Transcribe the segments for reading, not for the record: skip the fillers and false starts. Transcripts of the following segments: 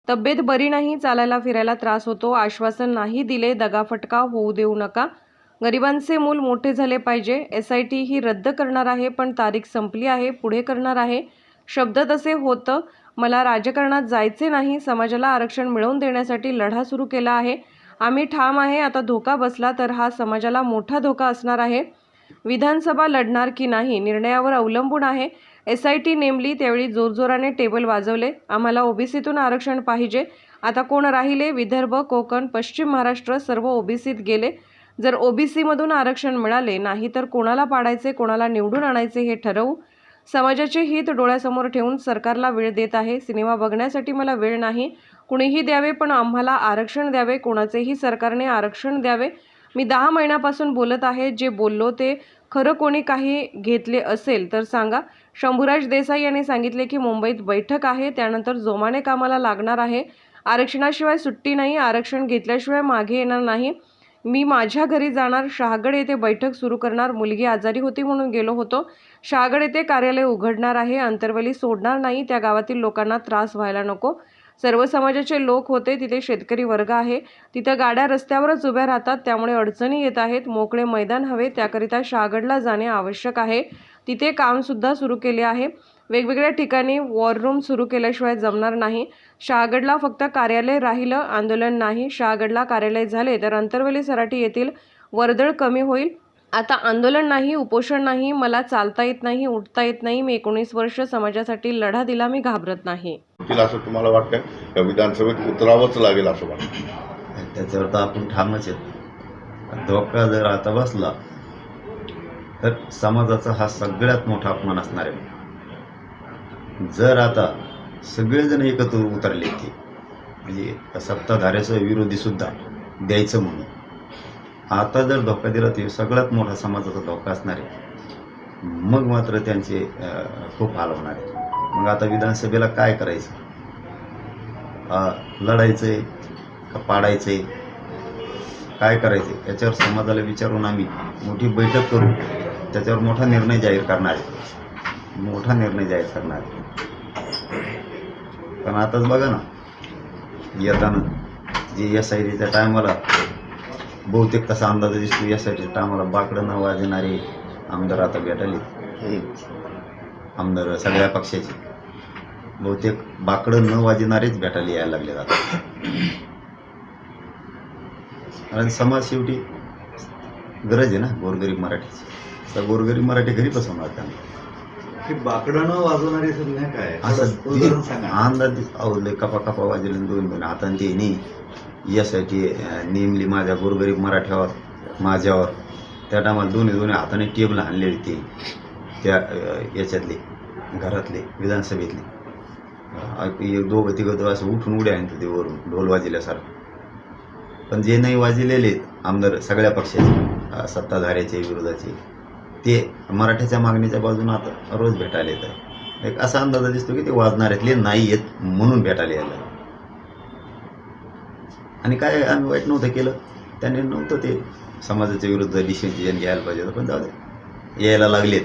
तब्येत बरी नाही, चालायला फिरायला त्रास होतो, आश्वासन नाही दिले, दगाफटका होऊ देऊ नका, गरिबांचे मूल मोठे झाले पाहिजे, SIT ही रद्द करणार आहे पण तारीख संपली आहे, पुढे करणार आहे, शब्द तसे होतं, मला राजकारणात जायचे नाही, समाजाला आरक्षण मिळवून देण्यासाठी लढा सुरू केला आहे, आम्ही ठाम आहे, आता धोका बसला तर हा समाजाला मोठा धोका असणार आहे, विधानसभा लढणार की नाही निर्णयावर अवलंबून आहे, SIT नेमली त्यावेळी जोरजोराने टेबल वाजवले, आम्हाला OBCतून आरक्षण पाहिजे, आता कोण राहिले, विदर्भ, कोकण, पश्चिम महाराष्ट्र सर्व OBCत गेले, जर OBCमधून आरक्षण मिळाले नाही तर कोणाला पाडायचे, कोणाला निवडून आणायचे हे ठरवू, समाजाचे हित डोळ्यासमोर ठेवून सरकारला वेळ देत आहे, सिनेमा बघण्यासाठी मला वेळ नाही, कुणीही द्यावे पण आम्हाला आरक्षण द्यावे, कोणाचेही सरकारने आरक्षण द्यावे, मी 10 महिन्यापासून बोलत आहे, जे बोललो ते खरं कोणी काही घेतले असेल तर सांगा. शंभूराज देसाई यांनी सांगितले की मुंबईत बैठक आहे, त्यानंतर जोमाने कामाला लागणार आहे, आरक्षणाशिवाय सुट्टी नाही, आरक्षण घेतल्याशिवाय मागे येणार नाही, मी माझ्या घरी जाणार, शहागड येथे बैठक सुरू करणार, मुलगी आजारी होती म्हणून गेलो होतो, शहागड येथे कार्यालय उघडणार आहे, अंतरवली सोडणार नाही, त्या गावातील लोकांना त्रास व्हायला नको, सर्व समाजाचे लोक होते, तिथे शेतकरी वर्ग आहे, तिथं गाड्या रस्त्यावरच उभ्या राहतात, त्यामुळे अडचणी येत आहेत, मोकळे मैदान हवे, त्याकरिता शहागडला जाणे आवश्यक आहे, तिथे कामसुद्धा सुरू केले आहे, वेगवेगळ्या ठिकाणी वॉर रूम सुरू केल्याशिवाय जमणार नाही, शहागडला फक्त कार्यालय राहिलं, आंदोलन नाही, शहागडला कार्यालय झाले तर अंतरवली सराटी येथील वर्दळ कमी होईल, आता आंदोलन नाही, उपोषण नाही, मला चालता येत नाही, उठता येत नाही, मी 19 वर्ष समाजासाठी लढा दिला, मी घाबरत नाही. असं तुम्हाला वाटतं का विधानसभेत उतरावंच लागेल असं वाटतं? त्याच्यावर तर आपण ठामच आहेत. धोका जर आता बसला तर समाजाचा हा सगळ्यात मोठा अपमान असणार आहे. जर आता सगळेजण एकत्र उतरले की म्हणजे सत्ताधाऱ्याचा विरोधी सुद्धा द्यायचं म्हणून आता जर धोका दिला तर सगळ्यात मोठा समाजाचा धोका असणार आहे. मग मात्र त्यांचे खूप हाल होणार आहे. मग आता विधानसभेला काय करायचं, लढायचंय का पाडायचंय, काय करायचंय याच्यावर समाजाला विचारून आम्ही मोठी बैठक करू, त्याच्यावर मोठा निर्णय जाहीर करणार आहे, मोठा निर्णय जाहीर करणार आहे. पण आताच बघा ना, येताना जे SITच्या टायमाला बहुतेक तसा अंदाज दिसतो, SITच्या टायमाला बाकडं न वाजणारे आमदार आता भेटायले, आमदार सगळ्या पक्षाचे बहुतेक बाकडं न वाजणारेच भेटायला यायला लागले जातात. आणि समाज शेवटी गरज आहे ना गोरगरीब मराठीची, तर गोरगरीब मराठी घरी बसवणार त्यांना. बाकडं न वाजवणारे संज्ञा काय असं अंदाज आवडले, कपा कपा वाजले 2-2 हाताने ते नाही SIT नेमली माझ्या गोरगरीब मराठ्यावर माझ्यावर, त्या टायमाला दोन्ही हाताने टेबल आणलेली ते त्या याच्यातले घरातले विधानसभेतले दोघं तिघं असं उठून उड्या आणतो ते वरून ढोल वाजल्यासारखं. पण जे नाही वाजलेले आमदार सगळ्या पक्षाचे सत्ताधाऱ्याचे विरोधाचे ते मराठ्याच्या मागणीच्या बाजूने आता रोज भेटायला येत आहे. एक असा अंदाज दिसतो की ते वाजणाऱ्यातले नाही येत म्हणून भेटायला यायला. आणि काय आम्ही वाईट नव्हतं केलं, त्याने नव्हतं ते समाजाच्या विरुद्ध डिसिजन घ्यायला पाहिजे होतं, पण जाऊ दे यायला लागलेत,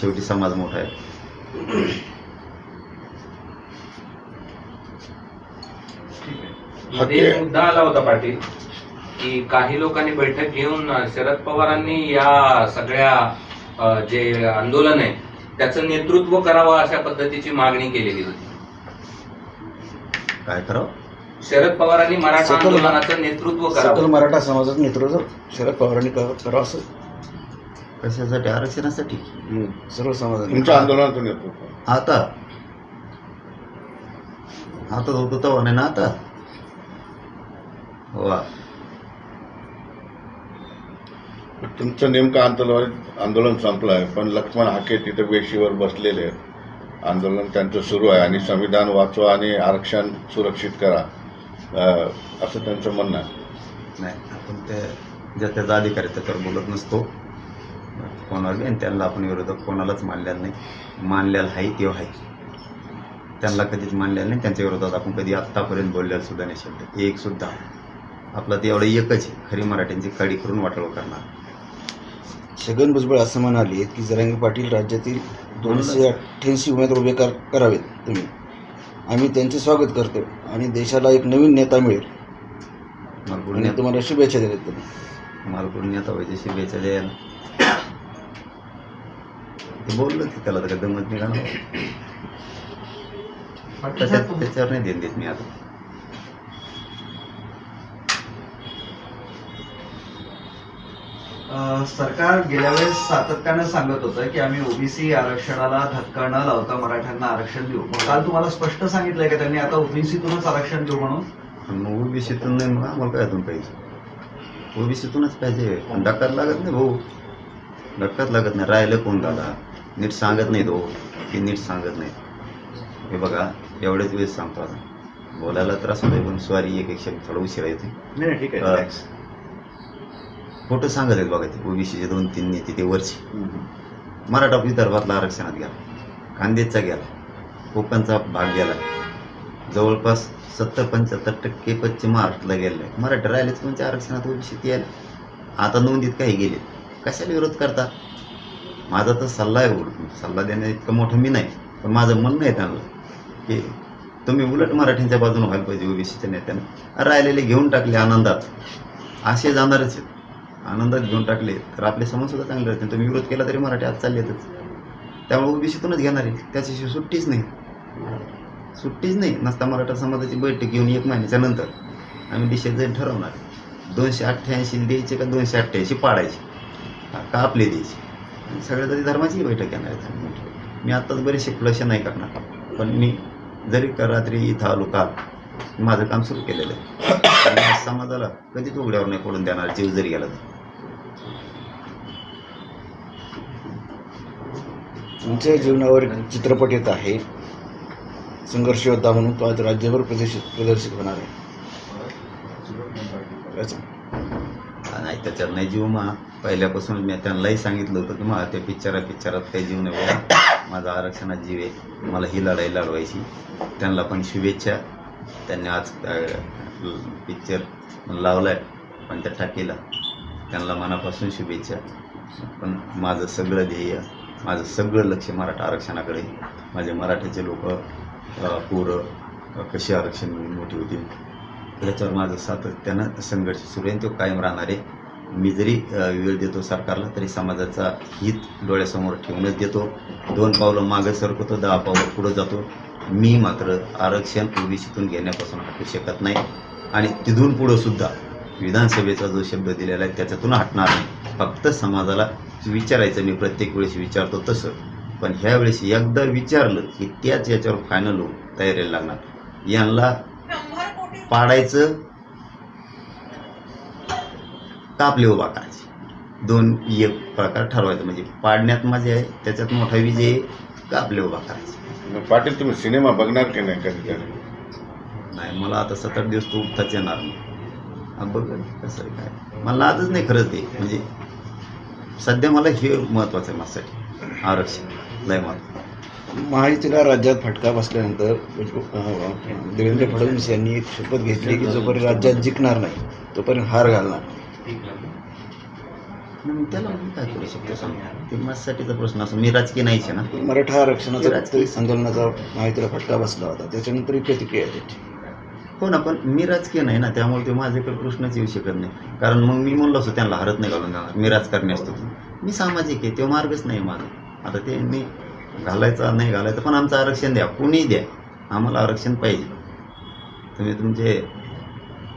शेवटी समाज मोठा आहे. मध्ये मुद्दा आला होता पाटील की काही लोकांनी बैठक घेऊन शरद पवारांनी या सगळ्या जे आंदोलन आहे त्याचं नेतृत्व करावं अशा पद्धतीची मागणी केलेली होती. काय करावं? शरद पवारांनी मराठा आंदोलनाचं नेतृत्व करावं, मराठा समाजाचं नेतृत्व शरद पवारांनी करावं असं. कशासाठी? आरक्षणासाठी. सर्व समाज तुमच्या आंदोलनातून येतो आता होतो तेव्हा नाही ना आता. वा, तुमचं नेमकं आंदोलन संपलं आहे, पण लक्ष्मण हाके तिथे वेशीवर बसलेले आंदोलन त्यांचं सुरू आहे आणि संविधान वाचवा आणि आरक्षण सुरक्षित करा असं त्यांचं म्हणणं आहे. नाही, आपण ज्या त्याचा अधिकार आहे त्याच्यावर बोलत नसतो कोणाला, आणि त्यांना आपण विरोधक कोणालाच मानलेला नाही. मानलेला आहे तेव्हा आहे, त्यांना कधीच मानलेलं नाही. त्यांच्या विरोधात आपण कधी आत्तापर्यंत बोललेला सुद्धा नाही शब्द एक सुद्धा. आपला ते एवढं एकच आहे, खरी मराठ्यांची काडी करून वाटोळ करणार. छगन भुजबळ असं म्हणाले की जरांगे पाटील राज्यातील 288 उमेदवार उभे करावेत तुम्ही, आम्ही त्यांचे स्वागत करतो आणि देशाला एक नवीन नेता मिळेल मला आणि पुढे तुम्हाला शुभेच्छा देतात त्यांनी. मला पुढे नेता व्हायची शुभेच्छा द्यायला ते बोललो की त्याला तर दमत निघाला त्याच्यावर नाही देत देत मी आता. सरकार गेल्या वेळेस सातत्यानं सांगत होतं की आम्ही ओबीसी आरक्षणाला धक्का न लावता मराठ्यांना आरक्षण देऊ. मग काल तुम्हाला स्पष्ट सांगितलंय का त्यांनी आता ओबीसीतूनच आरक्षण देऊ म्हणून? मग ओबीसीतून नाही मग आम्हाला काय अजून पाहिजे? ओबीसीतूनच पाहिजे. धक्काच लागत नाही भाऊ, धक्काच लागत नाही. राहिलं कोण दादा? नीट सांगत नाही तो की नीट सांगत नाही. हे बघा एवढेच वेळेस सांगतो आता, बोलायला त्रास होतोय पण सॉरी एक शब्द थोडं उशिरा येते. नाही ठीक आहे. खोटं सांगत आहेत बघा ते ओबीसीचे 2-3 नेते ते वरचे. मराठा विदर्भातला आरक्षणात गेला, खानदेशचा गेला, कोकणचा भाग गेला, जवळपास 70-75% पश्चिम महाराष्ट्राला गेलेला आहे. मराठा राहिलेच कोणत्या आरक्षणात ओबीसी यायला. आता नोंदीत काही गेले, कशाला विरोध करता? माझा तर सल्ला आहे, उलट सल्ला देण्यात इतकं मोठं मी नाही, पण माझं म्हणणं आहे त्यांना की तुम्ही उलट मराठ्यांच्या बाजूने व्हायला पाहिजे. ओबीसीच्या नेत्यांना राहिलेले घेऊन टाकले आनंदात, असे जाणारच आहेत. आनंदात घेऊन टाकले तर आपले समाज सुद्धा चांगले राहतील. तुम्ही विरोध केला तरी मराठी आज चालले येतच, त्यामुळे ओबीसीतूनच घेणार आहे. त्याच्याशिवाय सुट्टीच नाही, सुट्टीच नाही. नसता मराठा समाजाची बैठक घेऊन 1 महिन्याच्या नंतर आम्ही डिसिजन जाऊन ठरवणार 288 द्यायचे का 288 पाडायचे का आपले द्यायचे. आणि सगळ्या तरी धर्माची बैठक घेणार आहेत. मी आत्ताच बरेचसे खुलासे नाही करणार, पण मी जरी रात्री इथं आलो काल माझं काम सुरू केलेलं आहे. आणि समाजाला कधीच उघड्यावर नाही पडून देणार जीव जरी गेला तर. तुमच्या जीवनावर एक चित्रपट येत आहे संघर्ष योद्धा म्हणून, तो आज राज्यभर प्रदर्शित होणार आहे. याचं नाही त्याच्यात नाही जीव. मग पहिल्यापासून मी त्यांनाही सांगितलं होतं की मला त्या पिक्चरात काही जीव नाही बाबा, माझा आरक्षणात जीव आहे, मला ही लढाई लढवायची. त्यांना पण शुभेच्छा. त्यांनी आज पिक्चर लावला आहे पण त्या टाकीला त्यांना मनापासून शुभेच्छा. पण माझं सगळं ध्येय, माझं सगळं लक्ष मराठा आरक्षणाकडे. माझे मराठ्याचे लोक पोरं कशी आरक्षण मिळून मोठी होतील याच्यावर माझं सातत्यानं संघर्ष सुरू आहे, तो कायम राहणार आहे. मी जरी वेळ देतो सरकारला तरी समाजाचा हित डोळ्यासमोर ठेवूनच देतो. 2 पावलं मागं सरकतो, 10 पावलं पुढं जातो. मी मात्र आरक्षण ओबीसीतून घेण्यापासून हटू शकत नाही आणि तिथून पुढं सुद्धा विधानसभेचा जो शब्द दिलेला आहे त्याच्यातून हटणार नाही. फक्त समाजाला विचारायचं, मी प्रत्येक वेळेस विचारतो तसं, पण ह्या वेळेस एकदा विचारलं की त्याच याच्यावर फायनल होऊन तयारीला लागणार. यांना पाडायचं का आपले उभा करायचे, 2-1 प्रकार ठरवायचं. म्हणजे पाडण्यात मजा आहे, त्याच्यात मोठा विजय आहे, का आपले उभा करायचे. पाटील तुम्ही सिनेमा बघणार की नाही कधीतरी? नाही मला आता 7-8 दिवस तो उठताच येणार नाही. बघ कसं आहे काय, मला आजच नाही खरंच ते. म्हणजे सध्या मला हे महत्त्वाचं आहे माझ्यासाठी, आरक्षण लय महत्त्वाचं. महायुतीला राज्यात फटका बसल्यानंतर देवेंद्र फडणवीस यांनी एक शपथ घेतली की जोपर्यंत राज्यात जिंकणार नाही तोपर्यंत हार घालणार. मग त्याला मी काय करू शकतो सांगा, ते माझ्यासाठीचा प्रश्न असं. मी राजकीय नाहीच आहे ना. मराठा आरक्षणाचा आंदोलनाचा महायुतीला फटका बसला होता, त्याच्यानंतर प्रतिक्रिया त्याची. हो ना, पण मी राजकीय नाही ना, त्यामुळे ते माझ्याकडे प्रश्नच येऊ शकत नाही. कारण मग मी म्हणलो असतो त्यांना हारत नाही घालून जाणार, मी राजकारणी असतो. मी सामाजिक आहे, तो मार्गच नाही माझा. आता ते मी घालायचा नाही घालायचं, पण आमचं आरक्षण द्या, कुणी द्या, आम्हाला आरक्षण पाहिजे. तुम्ही तुमचे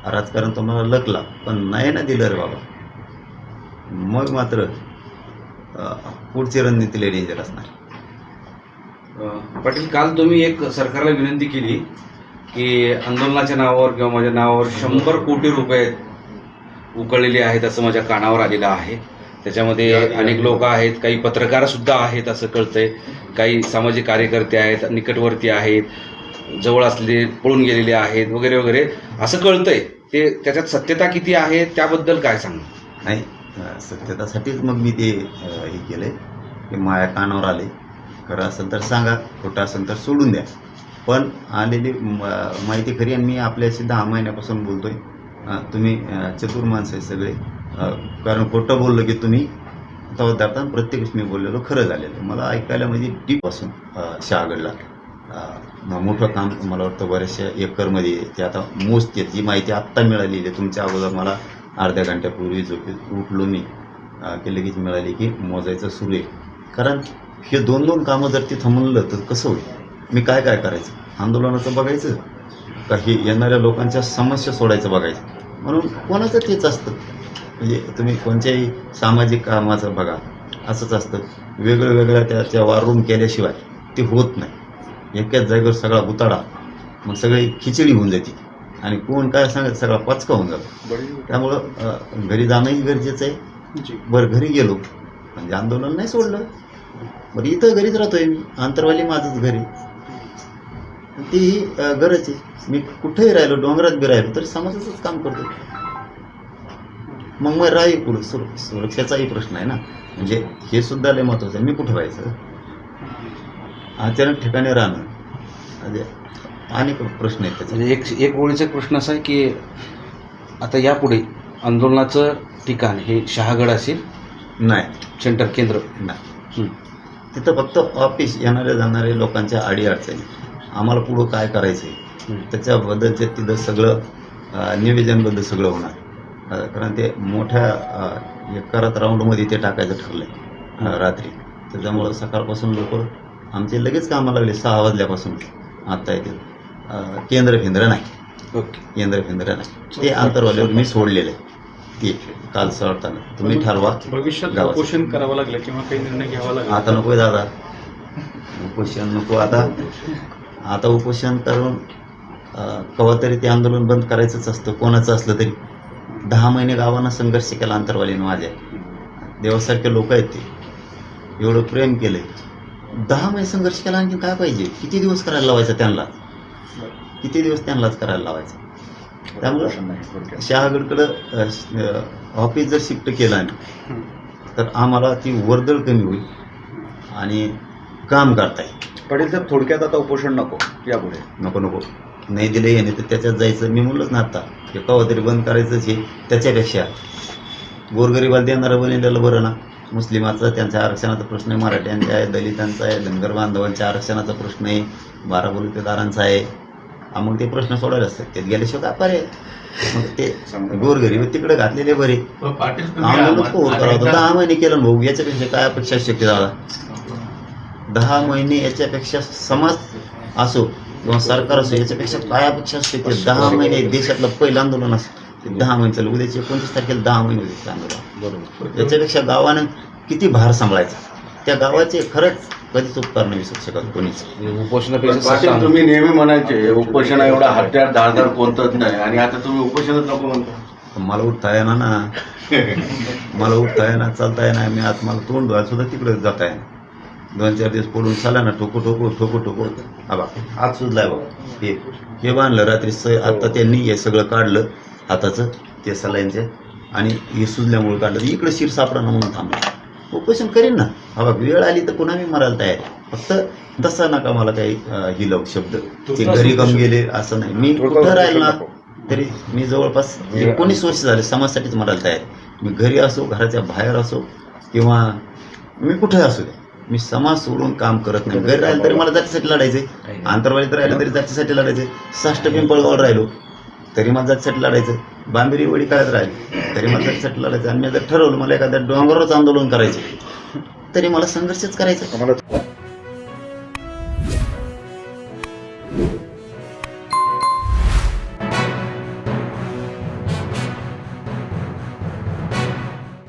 राजकारण तुम्हाला लकला पण नाही ना दिलं रे बाबा, मग मात्र पुढची रणनीती लय डेंजर असणार. पाटील, काल तुम्ही एक सरकारला विनंती केली की आंदोलनाच्या नावावर किंवा माझ्या नावावर 100 कोटी रुपये उकळलेले आहेत असं माझ्या कानावर आलेलं आहे. त्याच्यामध्ये अनेक लोक आहेत, काही पत्रकार सुद्धा आहेत असं कळतंय, काही सामाजिक कार्यकर्ते आहेत, निकटवर्ती आहेत, जवळ असलेले पळून गेलेले आहेत वगैरे वगैरे असं कळतंय. ते त्याच्यात सत्यता किती आहे त्याबद्दल काय सांगणार? नाही, सत्यतासाठीच मग मी ते हे केलं की माझ्या कानावर आले. खरं असेल तर सांगा, खोटं असेल तर सोडून द्या. पण आलेली माहिती खरी, आणि मी आपल्याशी 10 महिन्यापासून बोलतोय. तुम्ही चतुर माणसं आहे सगळे, कारण खोटं बोललं की तुम्ही धरता. प्रत्येक मी बोललेलो खरं झालेलं मला ऐकायला म्हणजे डीप पासून शहागडला मोठं काम मला वाटतं बऱ्याचशा एकरमध्ये ते आता मोजतेत. ही माहिती आत्ता मिळालेली आहे. तुमच्या अगोदर मला अर्ध्या घंट्यापूर्वी झोपेत उठलो मी की लगेच मिळाली की मोजायचं सुरू आहे. कारण हे 2-2 कामं जर तिथं म्हणलं तर कसं होईल? मी काय करायचं? आंदोलनाचं बघायचं का हे येणाऱ्या लोकांच्या समस्या सोडायचं बघायचं? म्हणून कोणाचं तेच असतं. म्हणजे तुम्ही कोणत्याही सामाजिक कामाचं बघा, असंच असतं. वेगळ्या त्याच्या वारूम केल्याशिवाय ते होत नाही. एकाच जागेवर सगळा गुताडा, मग सगळी खिचडी होऊन जाते आणि कोण काय सांगत सगळा पचका होऊन जातो. त्यामुळं घरी जाणंही गरजेचं आहे. बरं घरी गेलो म्हणजे आंदोलन नाही सोडलं, बरं इथं घरीच राहतोय मी, आंतरवाली माझंच घरी, तीही गरज आहे. मी कुठेही राहिलो, डोंगरात बी राहिलो तरी समाजाचंच काम करतो. मग राही पुढे सुरक्षेचाही प्रश्न आहे ना. म्हणजे हे सुद्धा लय महत्त्वाचं आहे. मी कुठं राहायचं? अचानक ठिकाणी राहणं म्हणजे अनेक प्रश्न आहेत त्याचे. म्हणजे एक ओळीचा प्रश्न असा आहे की आता यापुढे आंदोलनाचं ठिकाण हे शहागड असेल? नाही, सेंटर केंद्र नाही. तिथं फक्त ऑफिस, येणाऱ्या जाणाऱ्या लोकांच्या अडीअडचणी, आम्हाला पुढं काय करायचं आहे त्याच्याबद्दलचे तिथं सगळं निवेदनबद्दल सगळं होणार. कारण ते मोठ्या एकरात राऊंडमध्ये ते टाकायचं ठरलं आहे रात्री. त्याच्यामुळं सकाळपासून लोक आमचे लगेच कामाला लागले 6 वाजल्यापासून. आत्ता येतील केंद्र नाही. ओके. केंद्र नाही, ते आंतरवाल्यावर मी सोडलेलं आहे. ते काल सोडताना तुम्ही ठरवा. भविष्यात उपोषण करावं लागलं किंवा काही निर्णय घ्यावा लागला? आता नको दादा, उपोषण नको. आता उपोषण करून केव्हा तरी ते आंदोलन बंद करायचंच असतं, कोणाचं असलं तरी. 10 महिने गावांना संघर्ष केला आंतरवालीनं माझ्या. देवासारखे लोक आहेत ते, एवढं प्रेम केलंय. 10 महिने संघर्ष केला, आणखी काय पाहिजे? किती दिवस करायला लावायचं त्यांना? किती दिवस त्यांनाच करायला लावायचं? त्यामुळं शहागडकडं ऑफिस जर शिफ्ट केलं आम्ही तर आम्हाला ती वर्दळ कमी होईल आणि काम करता येईल. पडेल तर थोडक्यात आता उपोषण नको यापुढे. नको नाही दिलं येणे तर त्याच्यात जायचं. मी म्हणलोच ना आता की केव्हा तरी बंद करायचंच हे. त्याच्यापेक्षा गोरगरिबाला देणारं बनलेलं बरं ना. मुस्लिमाचा त्यांच्या आरक्षणाचा प्रश्न आहे, मराठ्यांचा आहे, दलितांचा आहे, धनगर बांधवांच्या आरक्षणाचा प्रश्न आहे, 12 बलुतेदारांचा आहे. मग ते प्रश्न सोडायला असतात. ते गेल्याशिवाय काय पर्याय? मग ते गोरगरीब तिकडे घातलेले बरे. आंदोलनच कोण करावं? 10 महिने केलं भाऊ, याच्यापेक्षा काय अपेक्षा शक्य झाला? 10 महिने याच्यापेक्षा समाज असो किंवा सरकार असो, याच्यापेक्षा काय अपेक्षा शक्य? 10 महिने देशातलं पहिलं आंदोलन असं 10 महिने चालू. उद्याच्या 29 तारखेला 10 महिने होते आंदोलन. बरोबर. याच्यापेक्षा गावानं किती भार सांभाळायचा? त्या गावाचे खरंच कधीच उपकार नाही विसरू शकत कोणीच. उपोषणापेक्षा तुम्ही नेहमी म्हणायचे उपोषण एवढा हत्यार धारदार कोणतंच नाही, आणि आता तुम्ही उपोषणच नको म्हणता. मला उठता येणार ना, मला उठता येणार, चालता येणार. मी आज मला तोंड धुवायला सुद्धा तिकडे जाता येणार. 2-4 दिवस पडून चाला ना, ठोको बा हात सुजलाय बाबा. हे बांधलं रात्री. आता त्यांनी हे सगळं काढलं हाताचं, ते सलाईनचे, आणि हे सुजल्यामुळे काढलं. इकडे शिर सापडा ना म्हणून थांबलं. उपोषण करीन ना. बा वेळ आली तर पुन्हा मी मरायला तयार. फक्त तसा नका मला काही हिलव शब्द. ते घरी कम गेले असं नाही. मी कुठं राहील ना तरी मी जवळपास 19 वर्ष झाले समाजासाठीच मरायला तयार. मी घरी असो, घराच्या बाहेर असो, किंवा मी कुठे असू दे, मी समाज सोडून काम करत नाही. घरी राहिलं तरी मला जातीसाठी लढायचे, आंतरवालीत राहिलं तरी जातीसाठी लढायचे, साष्ट पिंपळगावला राहिलो तरी मला जातीसाठी लढायचं, बांबिरी वडी काळात राहिली तरी मला जातीसाठी लढायचं. आणि मी जर ठरवलं मला एखाद्या डोंगरावरच आंदोलन करायचं तरी मला संघर्षच करायचं.